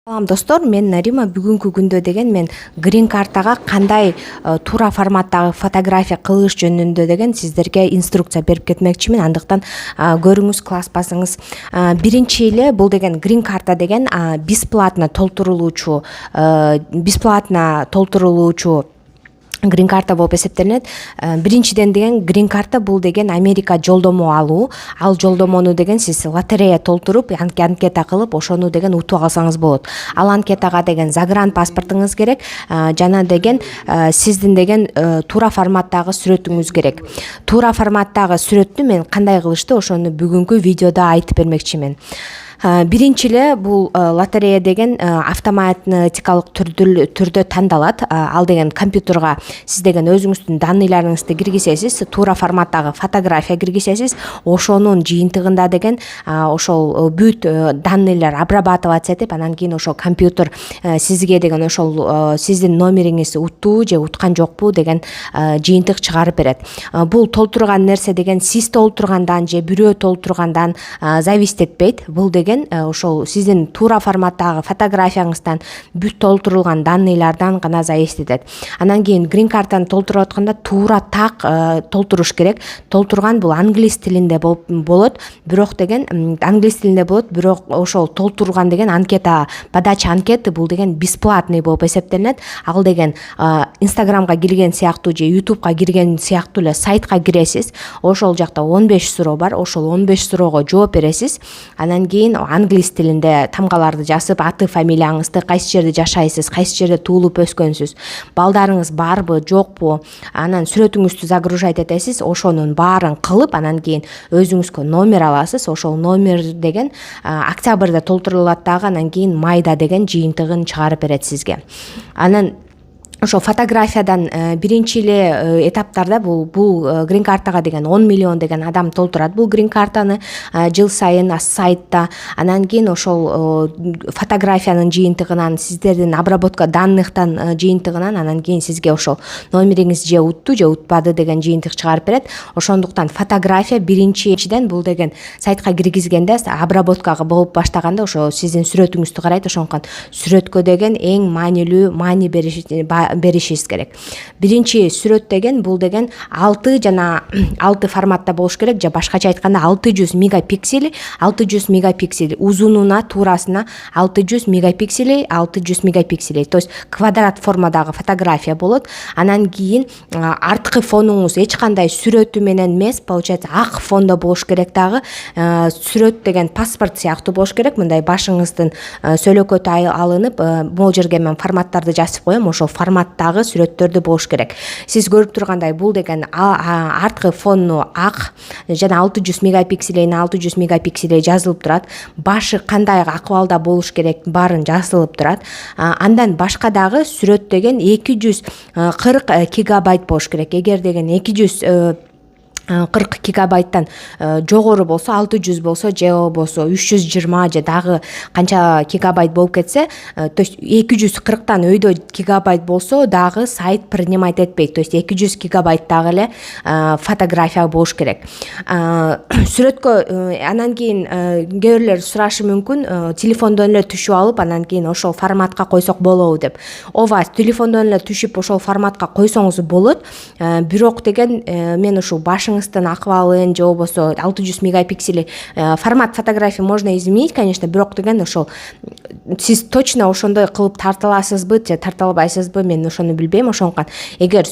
Салам достор, мен Нарима. Бүгүнкү күндө деген мен грин картага кандай туура форматтагы фотография кылыш жөнүндө деген сиздерге инструкция берип кетмекчимин. Андыктан көрүңүз, класс басыңыз. Биринчи эле бул деген грин карта деген бесплатно толтурулуучу грин карта болуп эсептелинет. Биринчиден деген грин карта бул деген Америка жолдомо алуу. Ал жолдомону деген сиз лотерея толтуруп, анкета кылып, ошону деген утуп алсаңыз болот. Ал анкетага деген загран паспортуңуз керек, жана деген сиздин деген туура форматтагы сүрөтүңүз керек. Туура форматтагы сүрөттү мен кандай кылышты, ошону бүгүнкү видеодо айтып бермекчимин. Биринчи эле бул лотерея деген автоматикалык түрдө тандалат. Ал деген компьютерга сиз деген өзүңүздүн данныйларыңызды киргизесиз, туура форматтагы фотография киргизесиз. Ошонун жыйынтыгында деген ошол бүт данныйлар обрабатываться этип, анан кийин ошол компьютер сизге деген ошол сиздин номериңиз уттуу же уткан жокпу деген жыйынтык чыгарып берет. Бул толтурган нерсе деген сиз толтургандан же бирөө толтургандан зависит этпейт. Бул деген ошол сиздин туура форматтагы фотографияңыздан бүт толтурулган данныйлардан гана зависит этет. Анан кийин грин картаны толтуруп атканда туура так толтуруш керек. Толтурган бул англис тилинде болот, бирок деген англис тилинде болот, бирок ошол толтурган деген анкета, подача анкеты бул деген бесплатный болуп эсептелинет. Ал деген Инстаграмга кирген сыяктуу же Ютубка кирген сыяктуу эле сайтка киресиз. Ошол жакта 15 суроо бар. Ошол 15 суроого жооп бересиз. Анан кийин англис тилинде тамгаларды жазып, аты, фамилияңызды, кайсы жерде жашайсыз, кайсы жерде туулуп өскөнсүз, балдарыңыз барбы, жокпу, анан сүрөтүңүздү загружать этесиз. Ошонун баарын кылып, анан кийин өзүңүзгө номер аласыз. Ошол номер деген октябрда толтурулат дагы, анан кийин майда деген жыйынтыгын чыгарып берет сизге. Анан ошо фотографиядан биринчи эле этаптарда бул грин картага деген 10 миллион деген адам толтурат бул грин картаны жыл сайын сайтта. Анан кийин ошол фотографиянын жыйынтыгынан, сиздердин обработка данныхтан жыйынтыгынан анан кийин сизге ошол номериңиз же утту же утпады деген жыйынтык чыгарып берет. Ошондуктан фотография биринчиден бул деген сайтка киргизгенде, обработкага болуп баштаганда ошо сиздин сүрөтүңүздү карайт. Ошондуктан сүрөткө деген эң маанилүү маани беришиңиз керек. Биринчи сүрөт деген бул деген 6 жана 6 форматта болуш керек, же башкача айтканда 600 мегапиксель, 600 мегапиксель узунуна, туурасына 600 мегапиксель, 600 мегапиксель. То есть квадрат формадагы фотография болот. Анан кийин арткы фонуңуз эч кандай сүрөтү менен эмес, получается ак фондо болуш керек дагы. Сүрөт деген паспорт сыяктуу болуш керек. Мындай башыңыздын сөйлөкөтү алынып, могу жерге мен форматтарды жазып коем. Ошол форматтагы сүрөттөрдү болуш керек. Сиз көрүп тургандай бул деген арткы фону ак жана 600 мегапиксель 600 мегапиксель жазылып турат. Башы кандай акыбалда болуш керек баарын жазылып турат. Андан башка дагы сүрөт деген 240 гигабайт болуш керек. Эгер деген 240 гигабайттан жогору болсо, 600 болсо же болбосо 320 же дагы канча гигабайт болуп кетсе, то есть 240тан өйдө гигабайт болсо дагы сайт принимать этпейт. То есть 200 гигабайттагы эле фотография болуш керек. Сүрөткө анан кийин кээ бирлер сурашы мүмкүн, телефондон эле түшүп алып, анан кийин ошол форматка койсок болобу деп. Ооба, телефондон эле түшүп ошол форматка койсоңуз болот. Бирок деген мен ушул башың акыбалын же болбосо 600 мегапиксель формат фотографии можно изменить, конечно, бирок деген ошол сиз точно ошондой кылып тарта аласызбы же тарта албайсызбы, мен ошону билбейм. Ошондуктан эгер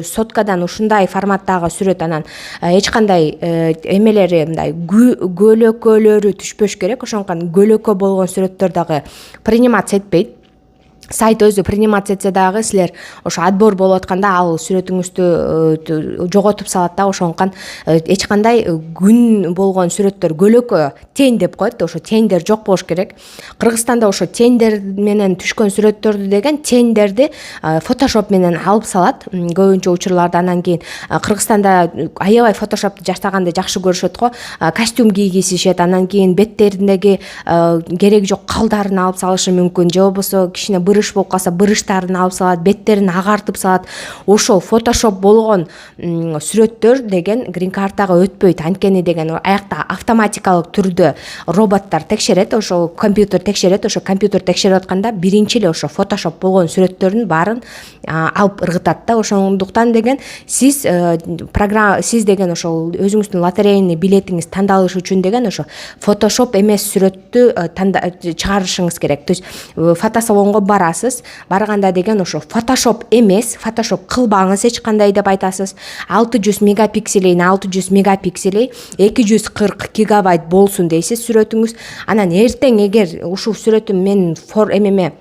соткадан ушундай форматтагы сүрөт, анан эч кандай эмелери мындай көлөкөлөрү түшпөш керек. Ошондуктан көлөкө болгон сүрөттөр дагы приниматься этпейт. Сайт өзү принимация этсе дагы силер ошо отбор болуп атканда ал сүрөтүңүздү жоготуп салат да. Ошондуктан эч кандай күн болгон сүрөттөр көлөкө тень деп коет. Ошо тендер жок болуш керек. Кыргызстанда ошо тендер менен түшкөн сүрөттөрдү деген тендерди фотошоп менен алып салат көбүнчө учурларда. Анан кийин Кыргызстанда аябай фотошопту жаштаганды жакшы көрүшөт го. Костюм кийгизишет, анан кийин беттериндеги кереги жок калдарын алып салышы мүмкүн, же болбосо кичине бырыш болуп калса бырыштарын алып салат, беттерин агартып салат. Ошол фотошоп болгон сүрөттөр деген грин картага өтпөйт. Анткени деген аякта автоматикалык түрдө роботтор текшерет, ошол компьютер текшерет. Ошо компьютер текшерип атканда биринчи эле ошо фотошоп болгон сүрөттөрдүн баарын алып ыргытат да. Ошондуктан деген сиз деген ошол өзүңүздүн лотерейный билетиңиз тандалыш үчүн деген ошо фотошоп эмес сүрөттү чыгарышыңыз керек. То есть фотосалонго барасыз, барганда деген ошо фотошоп эмес, фотошоп кылбаңыз эч кандай деп айтасыз. 600 мегапикселей 600 мегапикселей 240 гигабайт болсун дейсиз сүрөтүңүз. Анан эртең эгер ушул сүрөтүм мен эмеме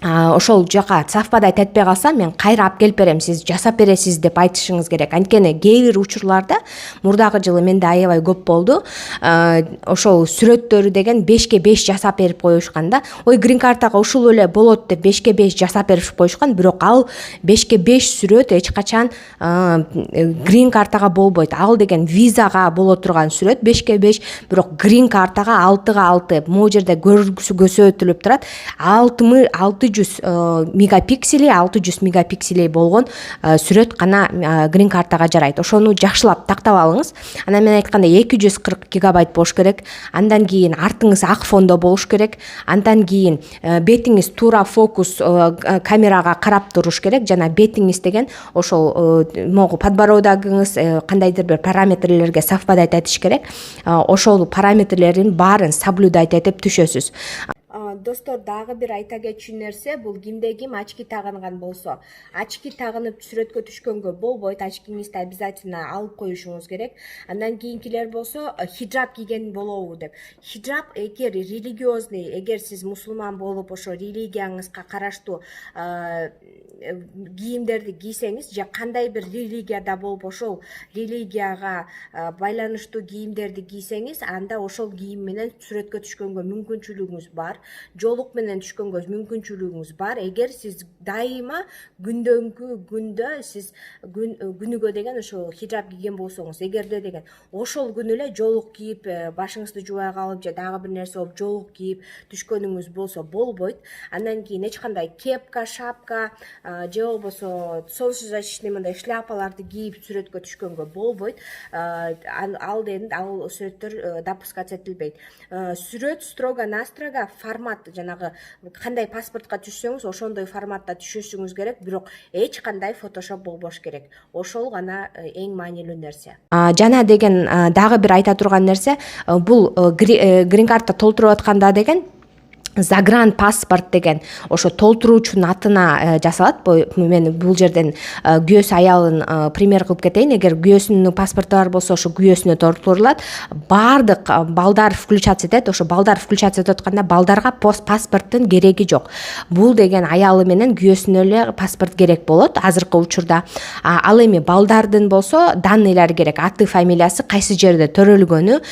ошол жака совпадать этпей калса, мен кайра алып келип берем, сиз жасап бересиз деп айтышыңыз керек. Анткени кээ бир учурларда мурдагы жылы менде аябай көп болду. Ошол сүрөттөрү деген 5/5 жасап берип коюшкан да. Ой, грин картага ушул эле болот деп 5/5 жасап берип коюшкан, бирок ал 5/5 сүрөт эч качан грин картага болбойт. Ал деген визага боло турган сүрөт 5/5, бирок грин картага 6/6. Могу жерде көрсөтүлүп турат 600 мегапикселей 600 мегапикселей болгон сүрөт гана грин картага жарайт. Ошону жакшылап тактап алыңыз. Анан мен айткандай 240 гигабайт болуш керек. Андан кийин артыңыз ак фондо болуш керек. Андан кийин бетиңиз туура фокус камерага карап туруш керек. Жана бетиңиз деген ошол могу подбородогуңуз кандайдыр бир параметрлерге совпадать этиш керек. Ошол параметрлердин баарын соблюдать этип түшөсүз. Достор, дагы бир айта кетчү нерсе, бул кимде ким очки тагынган болсо, очки тагынып сүрөткө түшкөнгө болбойт. Очкиңизди обязательно алып коюшуңуз керек. Андан кийинкилер болсо хиджаб кийген болобу деп. Хиджаб эгер религиозный, эгер сиз мусулман болуп ошо религияңызга караштуу кийимдерди кийсеңиз, же кандай бир религияда болуп ошол религияга байланыштуу кийимдерди кийсеңиз, анда ошол кийим менен сүрөткө түшкөнгө мүмкүнчүлүгүңүз бар. Жолук менен түшкөнгө мүмкүнчүлүгүңүз бар. Эгер сиз дайыма күндө сиз күнүгө деген ошо хиджаб кийген болсоңуз, эгерде деген ошол күнү эле жолук кийип, башыңызды жубай калып же дагы бир нерсе болуп жолук кийип түшкөнүңүз болсо болбойт. Андан кийин эч кандай кепка, шапка же болбосо солнцезащитный мындай шляпаларды кийип сүрөткө түшкөнгө болбойт. Ал сүрөттөр допускаться этилбейт. Сүрөт строго-настрого формат, жанагы кандай паспортко түшсөңүз ошондой форматта түшүшүңүз керек, бирок эч кандай фотошоп болбош керек. Ошол гана эң маанилүү нерсе. Жана деген дагы бир айта турган нерсе, бул грин карта толтуруп атканда деген загран паспорт деген ошо толтуруучунун атына жасалат. Мен бул жерден күйөөсү аялын пример кылып кетейин. Эгер күйөөсүнүн паспорту бар болсо, ошо күйөөсүнө толтурулат. Баардык балдар включаться этет. Ошо балдар включация этип атканда балдарга паспорттун кереги жок. Бул деген аялы менен күйөөсүнө эле паспорт керек болот азыркы учурда. Ал эми балдардын болсо данныйлары керек. Аты, фамилиясы, кайсы жерде төрөлгөнү,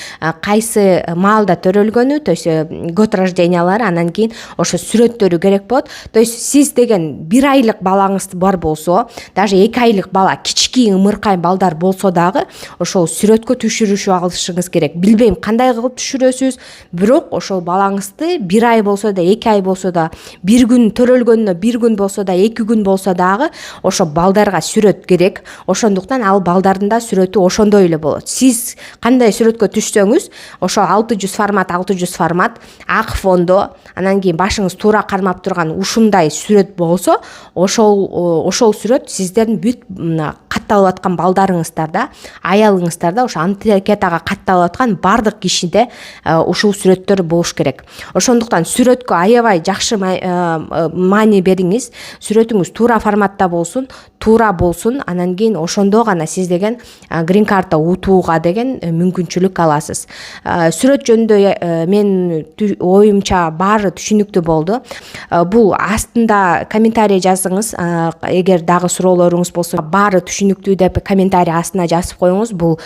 кайсы маалда төрөлгөнү, то есть год рождениялары, андан кийин ошо сүрөттөрү керек болот. То есть сиз деген 1 айлык балаңыз бар болсо, даже 2 айлык бала, кички ымыркай балдар болсо дагы ошол сүрөткө түшүрүшүп алышыңыз керек. Билбейм кандай кылып түшүрөсүз, бирок ошол балаңызды 1 ай болсо да, 2 ай болсо да, 1 күн төрөлгөнүнө 1 күн болсо да, 2 күн болсо дагы ошо балдарга сүрөт керек. Ошондуктан ал балдардын да сүрөтү ошондой эле болот. Сиз кандай сүрөткө түшсөңүз, ошо 600 формат, ак фондо, анан кийин башыңыз туура кармап турган ушундай сүрөт болсо, ошол сүрөт сиздердин бүт катталып аткан балдарыңыздарда, аялыңыздарда, ошо анкетага катталып аткан бардык кишиде ушул сүрөттөр болуш керек. Ошондуктан сүрөткө аябай жакшы маани бериңиз. Сүрөтүңүз туура форматта болсун, туура болсун, анан кийин ошондо гана сиз деген грин карта утууга деген мүмкүнчүлүк аласыз. Сүрөт жөнүндө мен оюмча баары түшүнүктүү болду. Бул астында комментарий жазыңыз. Эгер дагы суроолоруңуз болсо, баары түшүнүктүү түшүнүктүү деп комментарий астына жазып коюңуз. Бул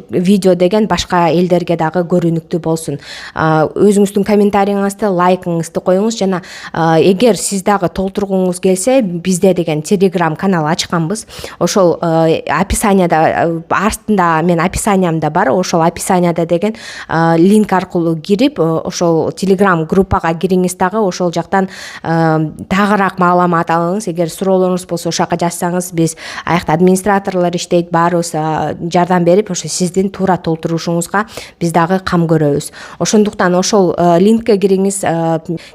видео деген башка элдерге дагы көрүнүктүү болсун. Өзүңүздүн комментарийиңизди, лайкыңызды коюңуз жана эгер сиз дагы толтургуңуз келсе, бизде деген Telegram канал ачканбыз. Ошол описанияда астында мен описаниямда бар. Ошол описанияда деген линк аркылуу кирип, ошол Telegram группага кириңиз дагы, ошол жактан тагыраак маалымат алыңыз. Эгер суроолоруңуз болсо ошол жака жазсаңыз, биз аякта администраторлор иштейт, баарыбыз жардам берип, ошо сиздин туура толтурушуңузга биз дагы кам көрөбүз. Ошондуктан ошол линкке кириңиз,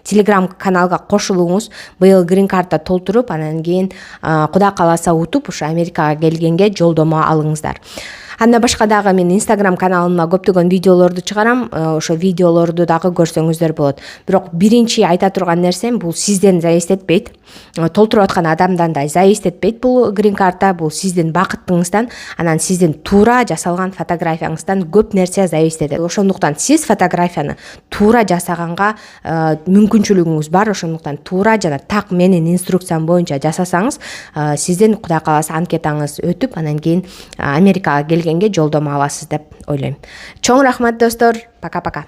Telegram каналга кошулуңуз. Быйыл грин карта толтуруп, анан кийин Кудай кааласа утуп, ошо Америкага келгенге жолдомо алыңыздар. Андан башка дагы мен Instagram каналымда көптөгөн видеолорду чыгарам. Ошо видеолорду дагы көрсөңүздөр болот. Бирок биринчи айта турган нерсем, бул сизден зависит этпейт. Толтуруп аткан адамдан да зависит этпейт бул грин карта. Бул сиздин бакытыңыздан, анан сиздин туура жасалган фотографияңыздан көп нерсе зависит этет. Ошондуктан сиз фотографияны туура жасаганга мүмкүнчүлүгүңүз бар. Ошондуктан туура жана так менин инструкциям боюнча жасасаңыз, сиздин Кудай кааласа анкетаңыз өтүп, анан кийин Америкага келгенге жолдомо аласыз деп ойлойм. Чоң рахмат достор. Пока-пока.